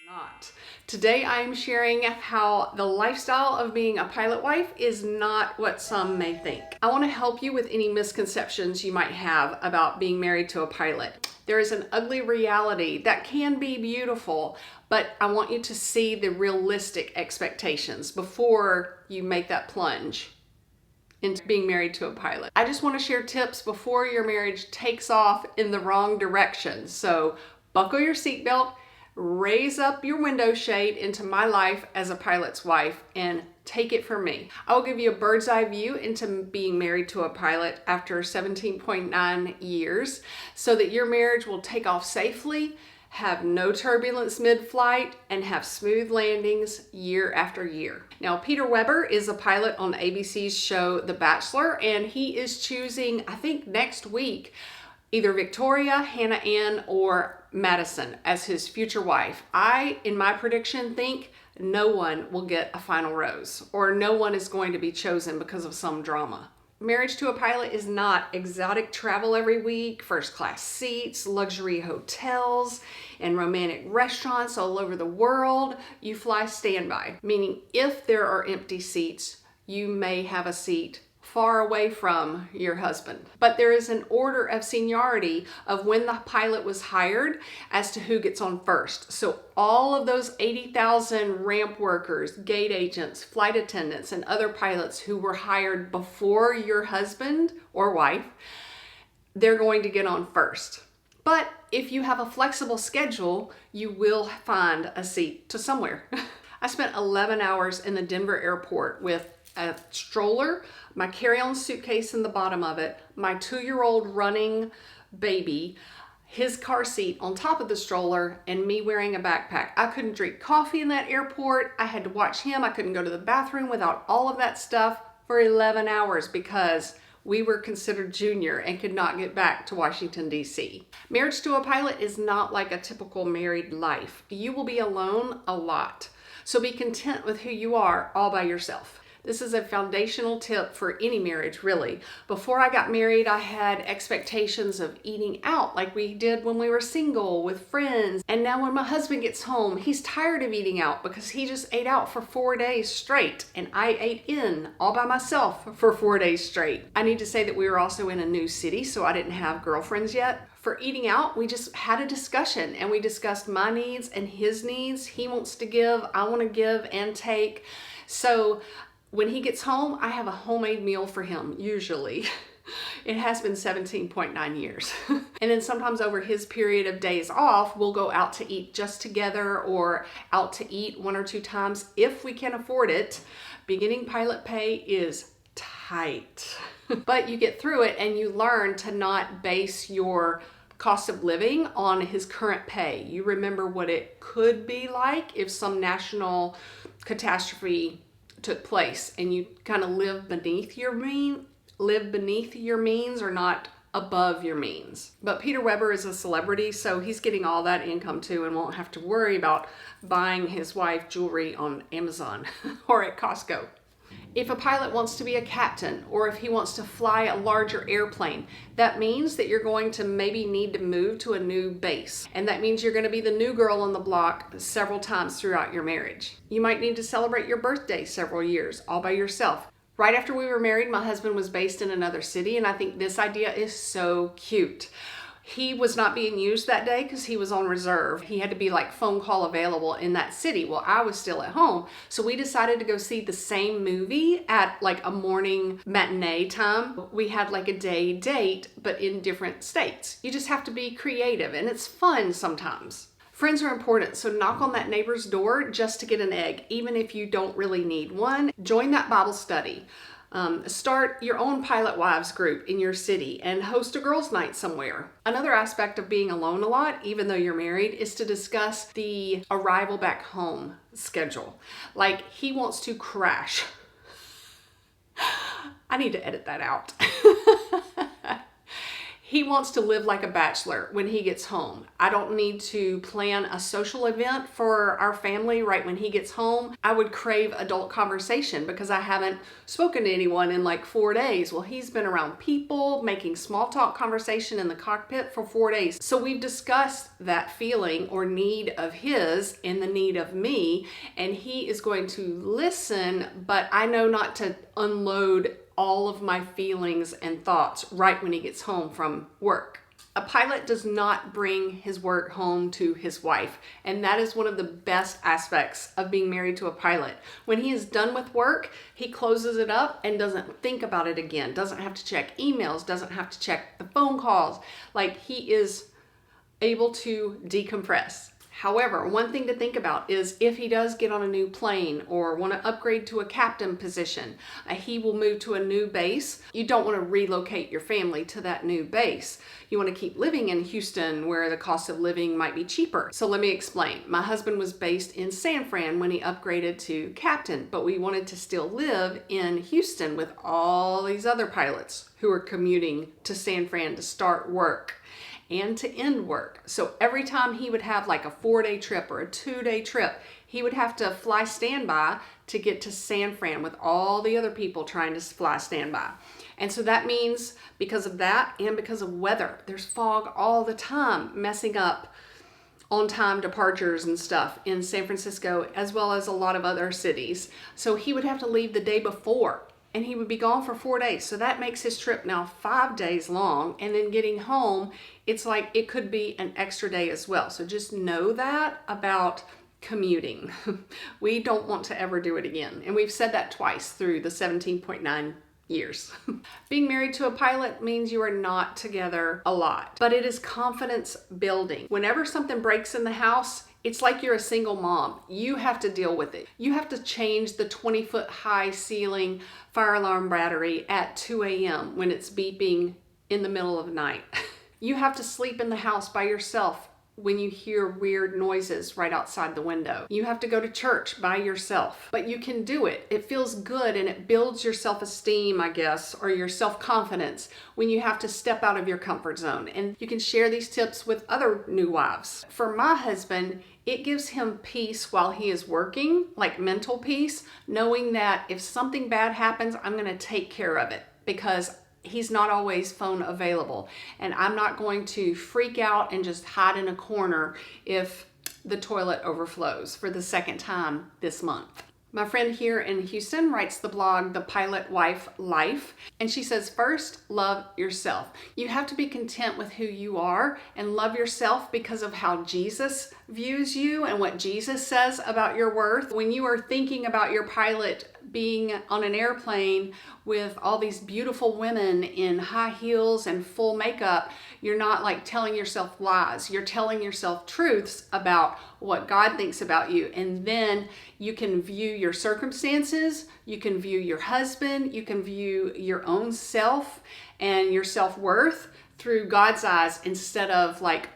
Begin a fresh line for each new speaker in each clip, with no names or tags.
Not. Today I am sharing how the lifestyle of being a pilot wife is not what some may think. I want to help you with any misconceptions you might have about being married to a pilot. There is an ugly reality that can be beautiful, but I want you to see the realistic expectations before you make that plunge into being married to a pilot. I just want to share tips before your marriage takes off in the wrong direction. So buckle your seatbelt, raise up your window shade into my life as a pilot's wife, and take it from me. I will give you a bird's eye view into being married to a pilot after 17.9 years so that your marriage will take off safely, have no turbulence mid-flight, and have smooth landings year after year. Now, Peter Weber is a pilot on ABC's show The Bachelor, and he is choosing, I think next week, either Victoria, Hannah Ann, or Madison as his future wife. I, in my prediction, think no one will get a final rose, or no one is going to be chosen because of some drama. Marriage to a pilot is not exotic travel every week, first class seats, luxury hotels, and romantic restaurants all over the world. You fly standby, meaning if there are empty seats, you may have a seat far away from your husband. But there is an order of seniority of when the pilot was hired as to who gets on first. So all of those 80,000 ramp workers, gate agents, flight attendants, and other pilots who were hired before your husband or wife, they're going to get on first. But if you have a flexible schedule, you will find a seat to somewhere. I spent 11 hours in the Denver airport with a stroller, my carry-on suitcase in the bottom of it, my 2-year-old running baby, his car seat on top of the stroller, and me wearing a backpack. I couldn't drink coffee in that airport. I had to watch him. I couldn't go to the bathroom without all of that stuff for 11 hours because we were considered junior and could not get back to Washington, D.C. Marriage to a pilot is not like a typical married life. You will be alone a lot. So be content with who you are all by yourself. This is a foundational tip for any marriage, really. Before I got married, I had expectations of eating out like we did when we were single with friends. And now when my husband gets home, he's tired of eating out because he just ate out for 4 days straight. And I ate in all by myself for 4 days straight. I need to say that we were also in a new city, so I didn't have girlfriends yet. For eating out, we just had a discussion and we discussed my needs and his needs. He wants to give, I want to give and take. So when he gets home, I have a homemade meal for him, usually. It has been 17.9 years. And then sometimes over his period of days off, we'll go out to eat just together or out to eat 1 or 2 times if we can afford it. Beginning pilot pay is tight. But you get through it and you learn to not base your cost of living on his current pay. You remember what it could be like if some national catastrophe took place and you kind of live beneath your means or not above your means. But Peter Weber is a celebrity, so he's getting all that income too and won't have to worry about buying his wife jewelry on Amazon or at Costco. If a pilot wants to be a captain or if he wants to fly a larger airplane, that means that you're going to maybe need to move to a new base. And that means you're going to be the new girl on the block several times throughout your marriage. You might need to celebrate your birthday several years all by yourself. Right after we were married, my husband was based in another city, and I think this idea is so cute. He was not being used that day because he was on reserve. He had to be like phone call available in that city. Well, I was still at home. So we decided to go see the same movie at like a morning matinee time. We had like a day date, but in different states. You just have to be creative and it's fun sometimes. Friends are important, so knock on that neighbor's door just to get an egg, even if you don't really need one. Join that Bible study. Start your own pilot wives group in your city and host a girls' night somewhere. Another aspect of being alone a lot, even though you're married, is to discuss the arrival back home schedule. Like, he wants to crash. I need to edit that out. He wants to live like a bachelor when he gets home. I don't need to plan a social event for our family right when he gets home. I would crave adult conversation because I haven't spoken to anyone in like 4 days. Well, he's been around people, making small talk conversation in the cockpit for 4 days. So we've discussed that feeling or need of his and the need of me, and he is going to listen, but I know not to unload all of my feelings and thoughts right when he gets home from work. A pilot does not bring his work home to his wife, and that is one of the best aspects of being married to a pilot. When he is done with work, he closes it up and doesn't think about it again, doesn't have to check emails, doesn't have to check the phone calls. Like, he is able to decompress. However, one thing to think about is if he does get on a new plane or want to upgrade to a captain position, he will move to a new base. You don't want to relocate your family to that new base. You want to keep living in Houston where the cost of living might be cheaper. So let me explain. My husband was based in San Fran when he upgraded to captain, but we wanted to still live in Houston with all these other pilots who are commuting to San Fran to start work and to end work. So every time he would have like a 4-day trip or a 2-day trip, he would have to fly standby to get to San Fran with all the other people trying to fly standby. And so that means because of that and because of weather, there's fog all the time, messing up on-time departures and stuff in San Francisco, as well as a lot of other cities. So he would have to leave the day before, and he would be gone for 4 days. So that makes his trip now 5 days long. And then getting home, it's like it could be an extra day as well. So just know that about commuting. We don't want to ever do it again. And we've said that twice through the 17.9 years. Being married to a pilot means you are not together a lot, but it is confidence building. Whenever something breaks in the house, it's like you're a single mom. You have to deal with it. You have to change the 20-foot high ceiling fire alarm battery at 2 a.m. when it's beeping in the middle of the night. You have to sleep in the house by yourself when you hear weird noises right outside the window. You have to go to church by yourself, but you can do it. It feels good and it builds your self-esteem, I guess, or your self-confidence when you have to step out of your comfort zone. And you can share these tips with other new wives. For my husband, it gives him peace while he is working, like mental peace, knowing that if something bad happens, I'm going to take care of it because he's not always phone available. And I'm not going to freak out and just hide in a corner if the toilet overflows for the second time this month. My friend here in Houston writes the blog, The Pilot Wife Life, and she says, first, love yourself. You have to be content with who you are and love yourself because of how Jesus views you and what Jesus says about your worth. When you are thinking about your pilot being on an airplane with all these beautiful women in high heels and full makeup, you're not like telling yourself lies. You're telling yourself truths about what God thinks about you. And then you can view your circumstances, you can view your husband, you can view your own self and your self-worth through God's eyes instead of like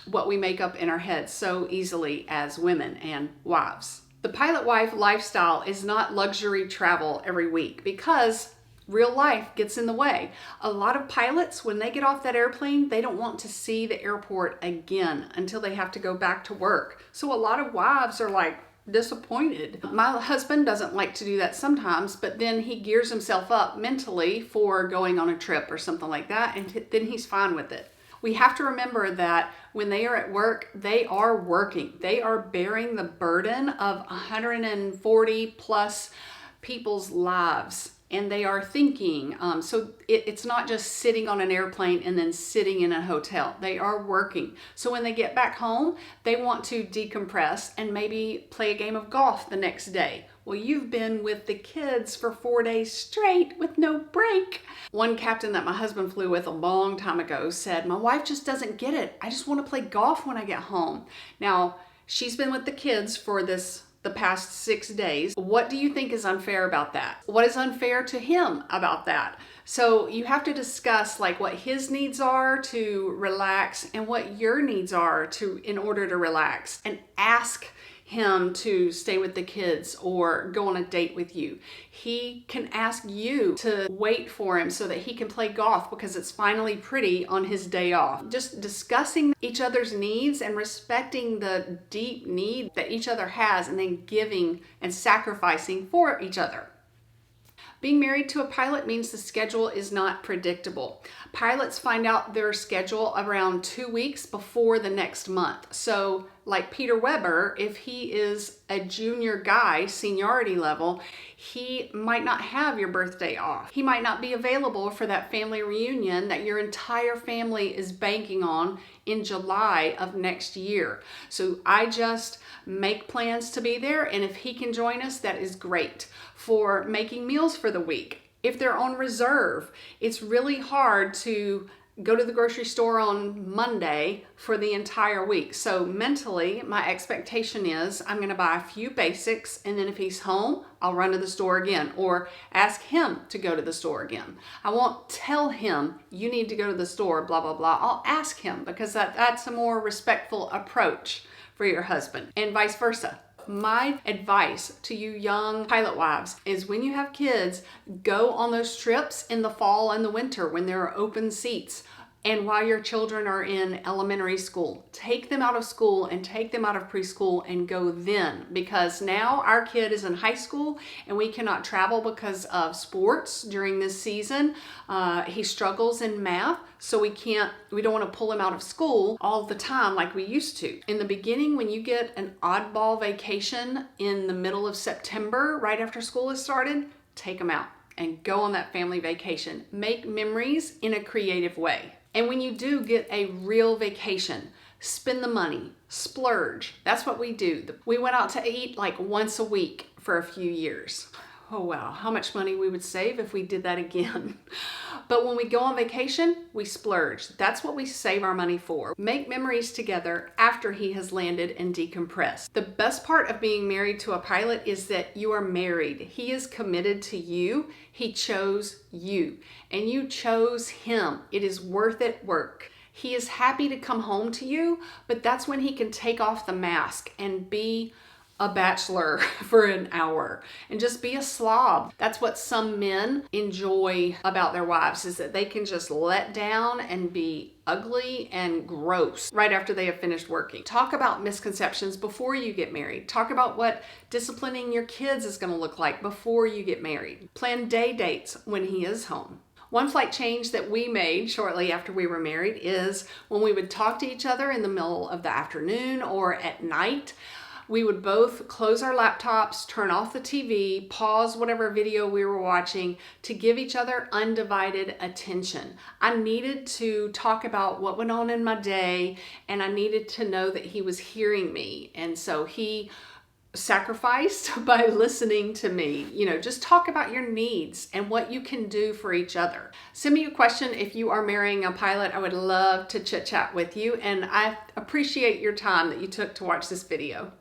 what we make up in our heads so easily as women and wives. The pilot wife lifestyle is not luxury travel every week because real life gets in the way. A lot of pilots, when they get off that airplane, they don't want to see the airport again until they have to go back to work. So a lot of wives are like disappointed. My husband doesn't like to do that sometimes, but then he gears himself up mentally for going on a trip or something like that, and then he's fine with it. We have to remember that when they are at work, they are working. They are bearing the burden of 140 plus people's lives, and they are thinking. So it's not just sitting on an airplane and then sitting in a hotel. They are working. So when they get back home, they want to decompress and maybe play a game of golf the next day. Well, you've been with the kids for 4 days straight with no break. One captain that my husband flew with a long time ago said, my wife just doesn't get it. I just want to play golf when I get home. Now, she's been with the kids for the past 6 days. What do you think is unfair about that? What is unfair to him about that? So you have to discuss like what his needs are to relax and what your needs are in order to relax, and ask him to stay with the kids or go on a date with you. He can ask you to wait for him so that he can play golf because it's finally pretty on his day off. Just discussing each other's needs and respecting the deep need that each other has, and then giving and sacrificing for each other. Being married to a pilot means the schedule is not predictable. Pilots find out their schedule around 2 weeks before the next month. So like Peter Weber, if he is a junior guy, seniority level, he might not have your birthday off. He might not be available for that family reunion that your entire family is banking on in July of next year. So I just make plans to be there, and if he can join us, that is great. For making meals for the week, if they're on reserve, it's really hard to go to the grocery store on Monday for the entire week. So mentally, my expectation is I'm going to buy a few basics, and then if he's home, I'll run to the store again or ask him to go to the store again. I won't tell him you need to go to the store, blah, blah, blah. I'll ask him because that's a more respectful approach for your husband, and vice versa. My advice to you young pilot wives is when you have kids, go on those trips in the fall and the winter when there are open seats. And while your children are in elementary school, take them out of school and take them out of preschool and go then, because now our kid is in high school and we cannot travel because of sports during this season. He struggles in math, so we don't want to pull him out of school all the time like we used to. In the beginning, when you get an oddball vacation in the middle of September, right after school has started, take them out and go on that family vacation. Make memories in a creative way. And when you do get a real vacation, spend the money, splurge. That's what we do. We went out to eat like once a week for a few years. Oh wow, how much money we would save if we did that again. But when we go on vacation, we splurge. That's what we save our money for. Make memories together after he has landed and decompressed. The best part of being married to a pilot is that you are married. He is committed to you. He chose you, and you chose him. It is worth it work. He is happy to come home to you, but that's when he can take off the mask and be a bachelor for an hour and just be a slob. That's what some men enjoy about their wives, is that they can just let down and be ugly and gross right after they have finished working. Talk about misconceptions before you get married. Talk about what disciplining your kids is going to look like before you get married. Plan day dates when he is home. One flight change that we made shortly after we were married is when we would talk to each other in the middle of the afternoon or at night, we would both close our laptops, turn off the TV, pause whatever video we were watching to give each other undivided attention. I needed to talk about what went on in my day, and I needed to know that he was hearing me. And so he sacrificed by listening to me. Just talk about your needs and what you can do for each other. Send me a question if you are marrying a pilot. I would love to chit chat with you, and I appreciate your time that you took to watch this video.